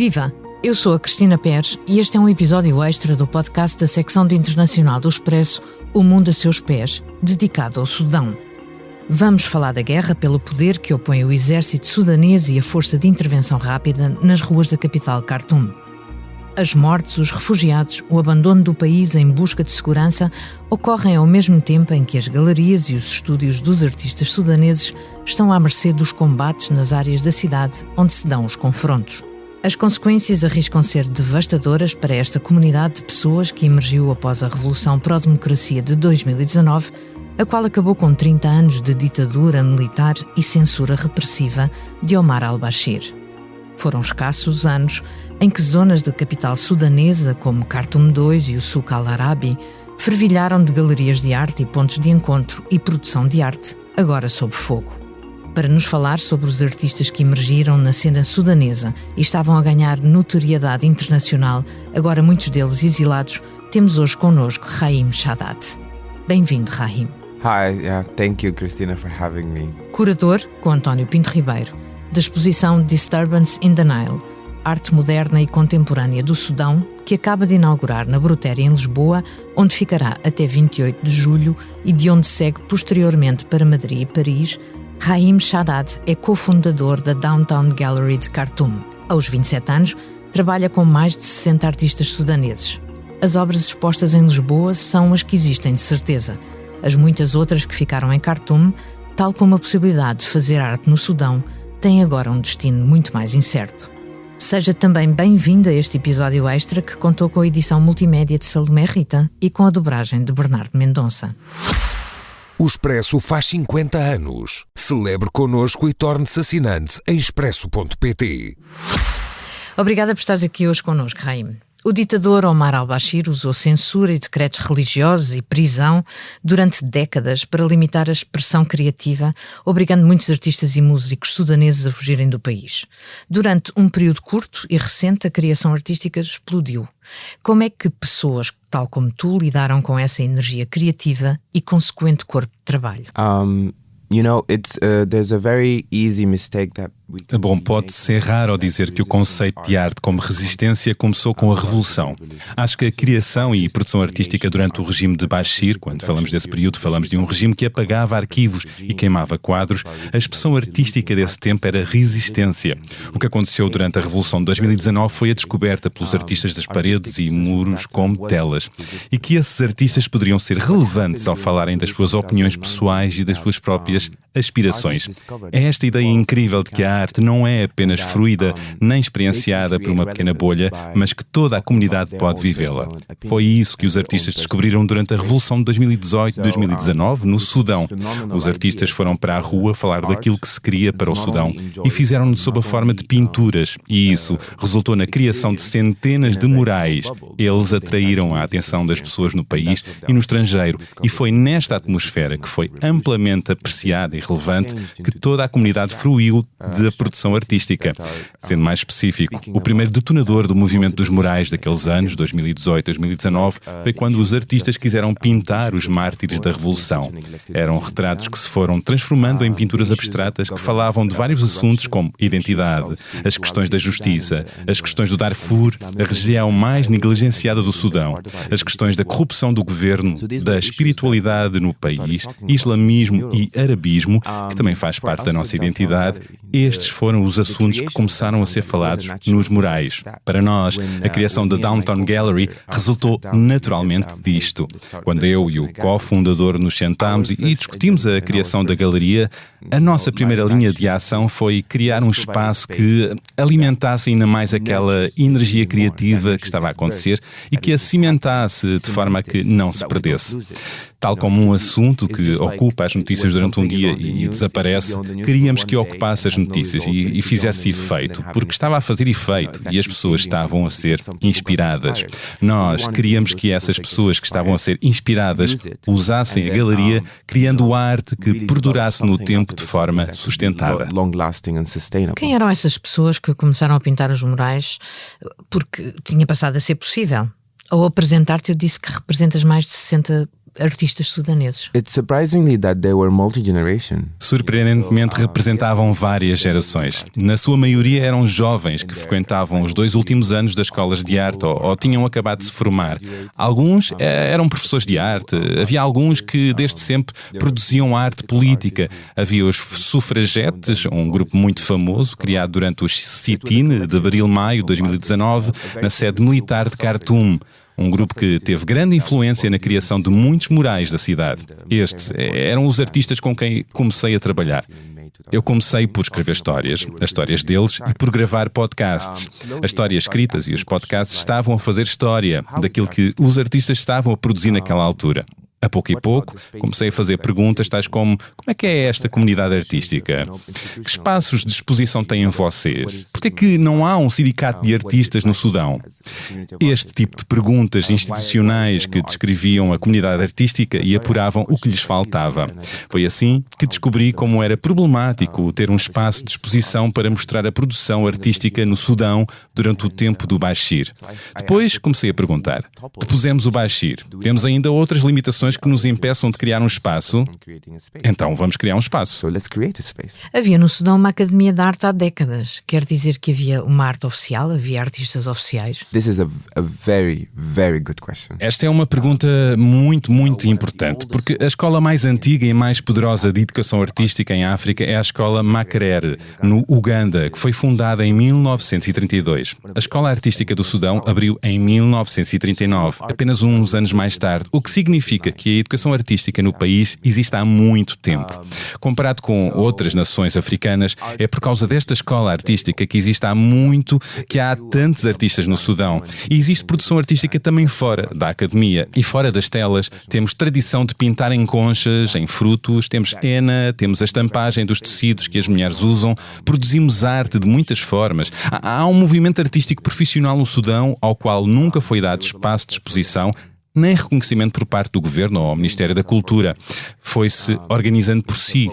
Viva! Eu sou a Cristina Pérez e este é um episódio extra do podcast da secção de internacional do Expresso O Mundo a Seus Pés, dedicado ao Sudão. Vamos falar da guerra pelo poder que opõe o exército sudanês e a força de intervenção rápida nas ruas da capital Khartoum. As mortes, os refugiados, o abandono do país em busca de segurança ocorrem ao mesmo tempo em que as galerias e os estúdios dos artistas sudaneses estão à mercê dos combates nas áreas da cidade onde se dão os confrontos. As consequências arriscam ser devastadoras para esta comunidade de pessoas que emergiu após a Revolução Pró-Democracia de 2019, a qual acabou com 30 anos de ditadura militar e censura repressiva de Omar al-Bashir. Foram escassos anos em que zonas da capital sudanesa, como Khartoum II e o Souk al-Arabi, fervilharam de galerias de arte e pontos de encontro e produção de arte, agora sob fogo. Para nos falar sobre os artistas que emergiram na cena sudanesa e estavam a ganhar notoriedade internacional, agora muitos deles exilados, temos hoje connosco Rahim Shaddad. Bem-vindo, Rahim. Hi, thank you, Cristina, for having me. Curador, com António Pinto Ribeiro, da exposição Disturbance in the Nile, Arte Moderna e Contemporânea do Sudão, que acaba de inaugurar na Brutéria, em Lisboa, onde ficará até 28 de julho e de onde segue posteriormente para Madrid e Paris. Rahim Shaddad é cofundador da Downtown Gallery de Khartoum. Aos 27 anos, trabalha com mais de 60 artistas sudaneses. As obras expostas em Lisboa são as que existem de certeza. As muitas outras que ficaram em Khartoum, tal como a possibilidade de fazer arte no Sudão, têm agora um destino muito mais incerto. Seja também bem-vindo a este episódio extra que contou com a edição multimédia de Salomé Rita e com a dobragem de Bernardo Mendonça. O Expresso faz 50 anos. Celebre connosco e torne-se assinante em expresso.pt. Obrigada por estares aqui hoje connosco, Rahim. O ditador Omar al-Bashir usou censura e decretos religiosos e prisão durante décadas para limitar a expressão criativa, obrigando muitos artistas e músicos sudaneses a fugirem do país. Durante um período curto e recente, a criação artística explodiu. Como é que pessoas, tal como tu, lidaram com essa energia criativa e consequente corpo de trabalho? There's a very easy mistake that Bom, pode-se errar ao dizer que o conceito de arte como resistência começou com a Revolução. Acho que a criação e produção artística durante o regime de Bashir, quando falamos desse período, falamos de um regime que apagava arquivos e queimava quadros, a expressão artística desse tempo era resistência. O que aconteceu durante a Revolução de 2019 foi a descoberta pelos artistas das paredes e muros como telas. E que esses artistas poderiam ser relevantes ao falarem das suas opiniões pessoais e das suas próprias aspirações. É esta ideia incrível de que a arte não é apenas fruída nem experienciada por uma pequena bolha, mas que toda a comunidade pode vivê-la. Foi isso que os artistas descobriram durante a Revolução de 2018 e 2019 no Sudão. Os artistas foram para a rua falar daquilo que se queria para o Sudão e fizeram-no sob a forma de pinturas, e isso resultou na criação de centenas de murais. Eles atraíram a atenção das pessoas no país e no estrangeiro, e foi nesta atmosfera que foi amplamente apreciada e relevante que toda a comunidade fruiu da produção artística. Sendo mais específico, o primeiro detonador do movimento dos murais daqueles anos, 2018-2019, foi quando os artistas quiseram pintar os mártires da Revolução. Eram retratos que se foram transformando em pinturas abstratas que falavam de vários assuntos como identidade, as questões da justiça, as questões do Darfur, a região mais negligenciada do Sudão, as questões da corrupção do governo, da espiritualidade no país, islamismo e arabismo, que também faz parte da nossa identidade. Estes foram os assuntos que começaram a ser falados nos murais. Para nós, a criação da Downtown Gallery resultou naturalmente disto. Quando eu e o cofundador nos sentámos e discutimos a criação da galeria, a nossa primeira linha de ação foi criar um espaço que alimentasse ainda mais aquela energia criativa que estava a acontecer e que a cimentasse de forma a que não se perdesse. Tal como um assunto que ocupa as notícias durante um dia e desaparece, queríamos que ocupasse as notícias e fizesse efeito, porque estava a fazer efeito e as pessoas estavam a ser inspiradas. Nós queríamos que essas pessoas que estavam a ser inspiradas usassem a galeria, criando arte que perdurasse no tempo de forma sustentada. Quem eram essas pessoas que começaram a pintar os murais porque tinha passado a ser possível? Ao apresentar-te, eu disse que representas mais de 60 artistas sudaneses. It's surprisingly that they were multi-generation. Surpreendentemente representavam várias gerações. Na sua maioria eram jovens que frequentavam os 2 últimos anos das escolas de arte ou tinham acabado de se formar. Alguns eram professores de arte, havia alguns que desde sempre produziam arte política. Havia os sufragetes, um grupo muito famoso, criado durante os sit-in de abril-maio de 2019, na sede militar de Khartoum. Um grupo que teve grande influência na criação de muitos murais da cidade. Estes eram os artistas com quem comecei a trabalhar. Eu comecei por escrever histórias, as histórias deles, e por gravar podcasts. As histórias escritas e os podcasts estavam a fazer história daquilo que os artistas estavam a produzir naquela altura. A pouco e pouco, comecei a fazer perguntas tais como é que é esta comunidade artística? Que espaços de exposição têm vocês? Por que é que não há um sindicato de artistas no Sudão? Este tipo de perguntas institucionais que descreviam a comunidade artística e apuravam o que lhes faltava. Foi assim que descobri como era problemático ter um espaço de exposição para mostrar a produção artística no Sudão durante o tempo do Bashir. Depois comecei a perguntar: depusemos o Bashir, temos ainda outras limitações que nos impeçam de criar um espaço? Então vamos criar um espaço. So let's create a space. Havia no Sudão uma academia de arte há décadas. Quer dizer que havia uma arte oficial, havia artistas oficiais? This is a very, very good question. Esta é uma pergunta muito, muito importante, porque a escola mais antiga e mais poderosa de educação artística em África é a escola Makerere, no Uganda, que foi fundada em 1932. A escola artística do Sudão abriu em 1939, apenas uns anos mais tarde, o que significa que a educação artística no país existe há muito tempo. Comparado com outras nações africanas, é por causa desta escola artística que existe há muito que há tantos artistas no Sudão. E existe produção artística também fora da academia. E fora das telas, temos tradição de pintar em conchas, em frutos, temos henna, temos a estampagem dos tecidos que as mulheres usam, produzimos arte de muitas formas. Há um movimento artístico profissional no Sudão ao qual nunca foi dado espaço de exposição nem reconhecimento por parte do governo ou ao Ministério da Cultura. Foi-se organizando por si.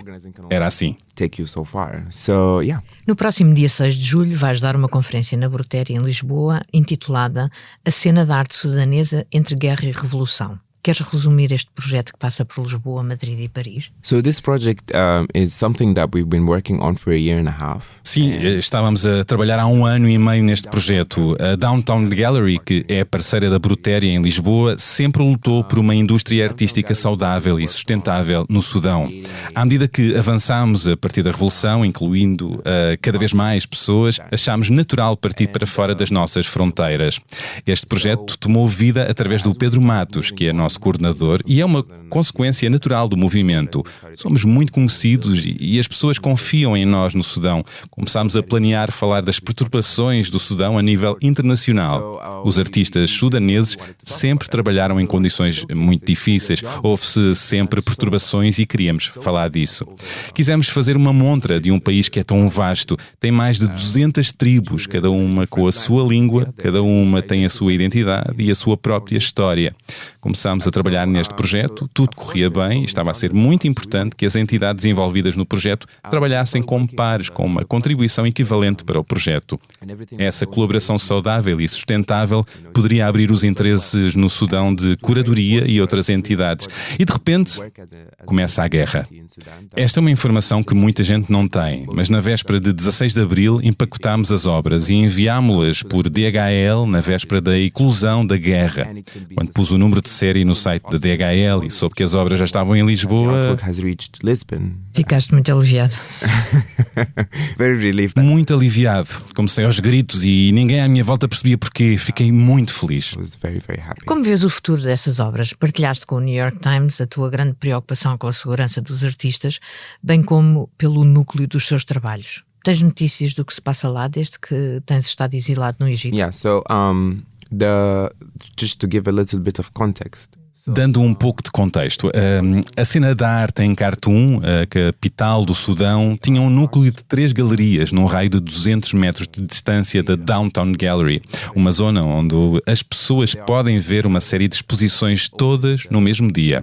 Era assim. Take you so far. So, yeah. No próximo dia 6 de julho vais dar uma conferência na Brutéria, em Lisboa, intitulada A Cena da Arte Sudanesa entre Guerra e Revolução. Queres resumir este projeto que passa por Lisboa, Madrid e Paris? So this project is something that we've been working on for a year and a half. Sim, estávamos a trabalhar há 1 ano e meio neste projeto. A Downtown Gallery, que é parceira da Brutéria em Lisboa, sempre lutou por uma indústria artística saudável e sustentável no Sudão. À medida que avançámos a partir da Revolução, incluindo cada vez mais pessoas, achámos natural partir para fora das nossas fronteiras. Este projeto tomou vida através do Pedro Matos, que é nosso coordenador, e é uma consequência natural do movimento. Somos muito conhecidos e as pessoas confiam em nós no Sudão. Começámos a planear falar das perturbações do Sudão a nível internacional. Os artistas sudaneses sempre trabalharam em condições muito difíceis. Houve-se sempre perturbações e queríamos falar disso. Quisemos fazer uma montra de um país que é tão vasto. Tem mais de 200 tribos, cada uma com a sua língua, cada uma tem a sua identidade e a sua própria história. Começámos a trabalhar neste projeto, tudo corria bem e estava a ser muito importante que as entidades envolvidas no projeto trabalhassem como pares, com uma contribuição equivalente para o projeto. Essa colaboração saudável e sustentável poderia abrir os interesses no Sudão de curadoria e outras entidades. E de repente, começa a guerra. Esta é uma informação que muita gente não tem, mas na véspera de 16 de abril empacotámos as obras e enviámo-las por DHL na véspera da eclosão da guerra. Quando pus o número de série no site da DHL e soube que as obras já estavam em Lisboa, ficaste muito aliviado. Very relieved. Muito aliviado. Comecei aos gritos e ninguém à minha volta percebia porquê. Fiquei muito feliz. I was very, very happy. Como vês o futuro dessas obras? Partilhaste com o New York Times a tua grande preocupação com a segurança dos artistas, bem como pelo núcleo dos seus trabalhos. Tens notícias do que se passa lá desde que tens estado exilado no Egito? Yeah, so just to give a little bit of context. Dando um pouco de contexto, a cena da arte em Khartoum, a capital do Sudão, tinha um núcleo de 3 galerias num raio de 200 metros de distância da Downtown Gallery, uma zona onde as pessoas podem ver uma série de exposições todas no mesmo dia.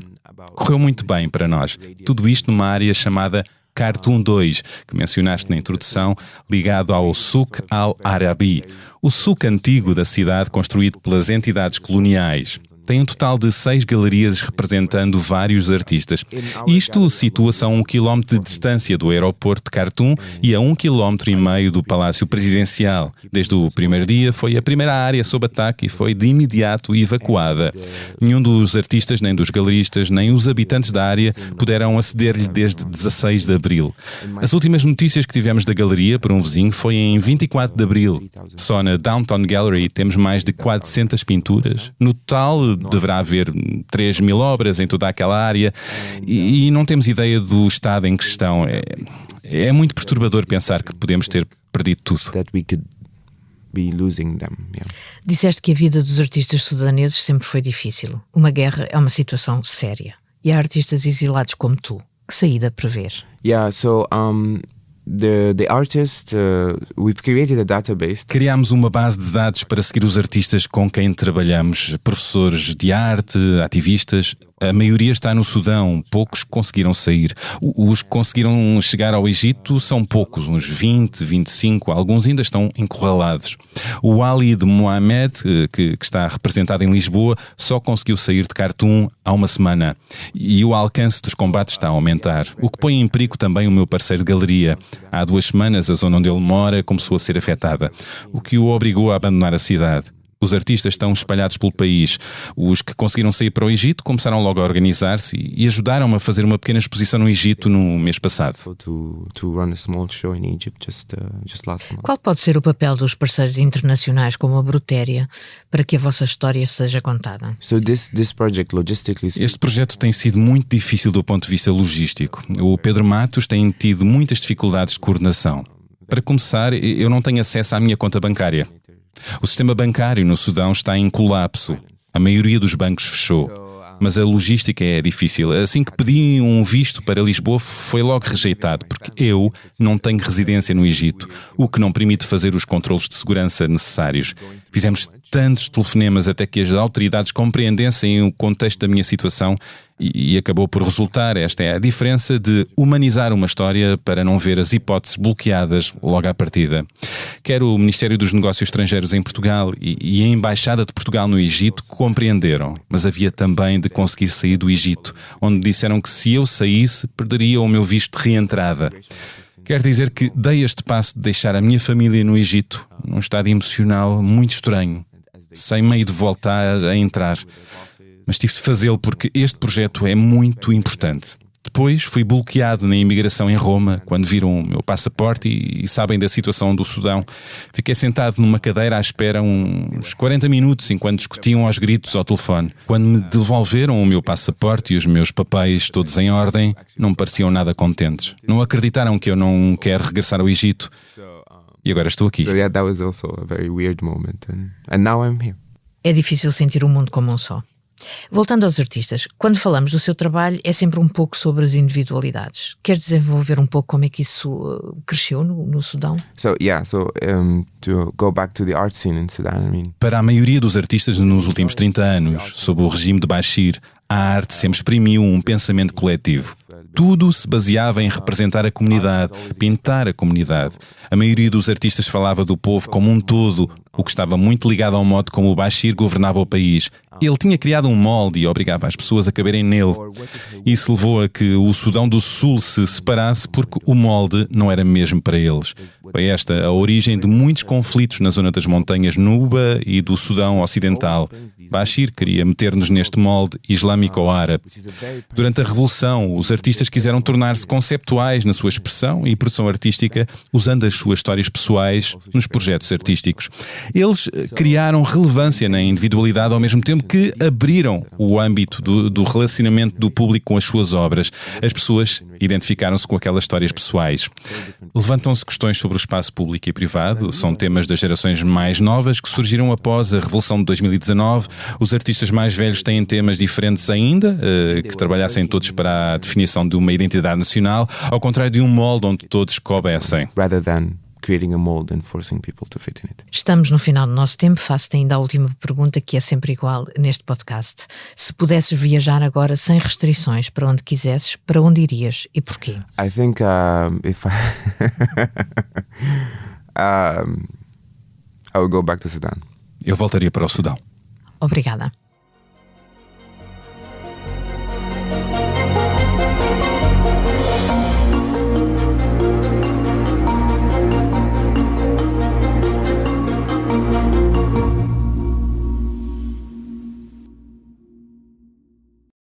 Correu muito bem para nós. Tudo isto numa área chamada Khartoum 2, que mencionaste na introdução, ligado ao Souk al-Arabi, o souk antigo da cidade construído pelas entidades coloniais. Tem um total de 6 galerias representando vários artistas. Isto situa-se a 1 km de distância do aeroporto de Khartoum e a 1,5 km do Palácio Presidencial. Desde o primeiro dia foi a primeira área sob ataque e foi de imediato evacuada. Nenhum dos artistas, nem dos galeristas, nem os habitantes da área puderam aceder-lhe desde 16 de abril. As últimas notícias que tivemos da galeria por um vizinho foi em 24 de abril. Só na Downtown Gallery temos mais de 400 pinturas. No total deverá haver 3.000 obras em toda aquela área e não temos ideia do estado em questão. É muito perturbador pensar que podemos ter perdido tudo. Disseste que a vida dos artistas sudaneses sempre foi difícil. Uma guerra é uma situação séria. E há artistas exilados como tu. Que saída prevês? The artists, we've created a database. Criámos uma base de dados para seguir os artistas com quem trabalhamos, professores de arte, ativistas. A maioria está no Sudão, poucos conseguiram sair. Os que conseguiram chegar ao Egito são poucos, uns 20, 25, alguns ainda estão encurralados. O Ali de Mohamed, que está representado em Lisboa, só conseguiu sair de Khartoum há uma semana. E o alcance dos combates está a aumentar, o que põe em perigo também o meu parceiro de galeria. Há 2 semanas a zona onde ele mora começou a ser afetada, o que o obrigou a abandonar a cidade. Os artistas estão espalhados pelo país. Os que conseguiram sair para o Egito começaram logo a organizar-se e ajudaram-me a fazer uma pequena exposição no Egito no mês passado. Qual pode ser o papel dos parceiros internacionais como a Brutéria para que a vossa história seja contada? Este projeto tem sido muito difícil do ponto de vista logístico. O Pedro Matos tem tido muitas dificuldades de coordenação. Para começar, eu não tenho acesso à minha conta bancária. O sistema bancário no Sudão está em colapso. A maioria dos bancos fechou. Mas a logística é difícil. Assim que pedi um visto para Lisboa, foi logo rejeitado, porque eu não tenho residência no Egito, o que não permite fazer os controlos de segurança necessários. Fizemos tantos telefonemas até que as autoridades compreendessem o contexto da minha situação e acabou por resultar. Esta é a diferença de humanizar uma história para não ver as hipóteses bloqueadas logo à partida. Quer o Ministério dos Negócios Estrangeiros em Portugal e a Embaixada de Portugal no Egito compreenderam, mas havia também de conseguir sair do Egito, onde disseram que se eu saísse, perderia o meu visto de reentrada. Quer dizer que dei este passo de deixar a minha família no Egito, num estado emocional muito estranho, sem meio de voltar a entrar. Mas tive de fazê-lo porque este projeto é muito importante. Depois fui bloqueado na imigração em Roma, quando viram o meu passaporte e sabem da situação do Sudão. Fiquei sentado numa cadeira à espera uns 40 minutos enquanto discutiam aos gritos ao telefone. Quando me devolveram o meu passaporte e os meus papéis todos em ordem, não me pareciam nada contentes. Não acreditaram que eu não quero regressar ao Egito. E agora estou aqui. That was also a very weird moment and now I'm here. É difícil sentir o mundo como um só. Voltando aos artistas, quando falamos do seu trabalho é sempre um pouco sobre as individualidades. Queres desenvolver um pouco como é que isso cresceu no Sudão? To go back to the art scene in Sudan, Para a maioria dos artistas nos últimos 30 anos, sob o regime de Bashir, a arte sempre exprimiu um pensamento coletivo. Tudo se baseava em representar a comunidade, pintar a comunidade. A maioria dos artistas falava do povo como um todo, o que estava muito ligado ao modo como o Bashir governava o país. Ele tinha criado um molde e obrigava as pessoas a caberem nele. Isso levou a que o Sudão do Sul se separasse porque o molde não era mesmo para eles. Foi esta a origem de muitos conflitos na zona das montanhas Nuba e do Sudão Ocidental. Bashir queria meter-nos neste molde islâmico-árabe. Durante a Revolução, os artistas quiseram tornar-se conceptuais na sua expressão e produção artística, usando as suas histórias pessoais nos projetos artísticos. Eles criaram relevância na individualidade ao mesmo tempo que abriram o âmbito do relacionamento do público com as suas obras. As pessoas identificaram-se com aquelas histórias pessoais. Levantam-se questões sobre o espaço público e privado, são temas das gerações mais novas que surgiram após a Revolução de 2019. Os artistas mais velhos têm temas diferentes ainda, que trabalhassem todos para a definição de uma identidade nacional, ao contrário de um molde onde todos coubessem. Rather than creating a mold and forcing people to fit in it. Estamos no final do nosso tempo. Faço-te ainda a última pergunta, que é sempre igual neste podcast. Se pudesses viajar agora sem restrições para onde quisesses, para onde irias e porquê? I think if I would go back to Sudan. Eu voltaria para o Sudão. Obrigada.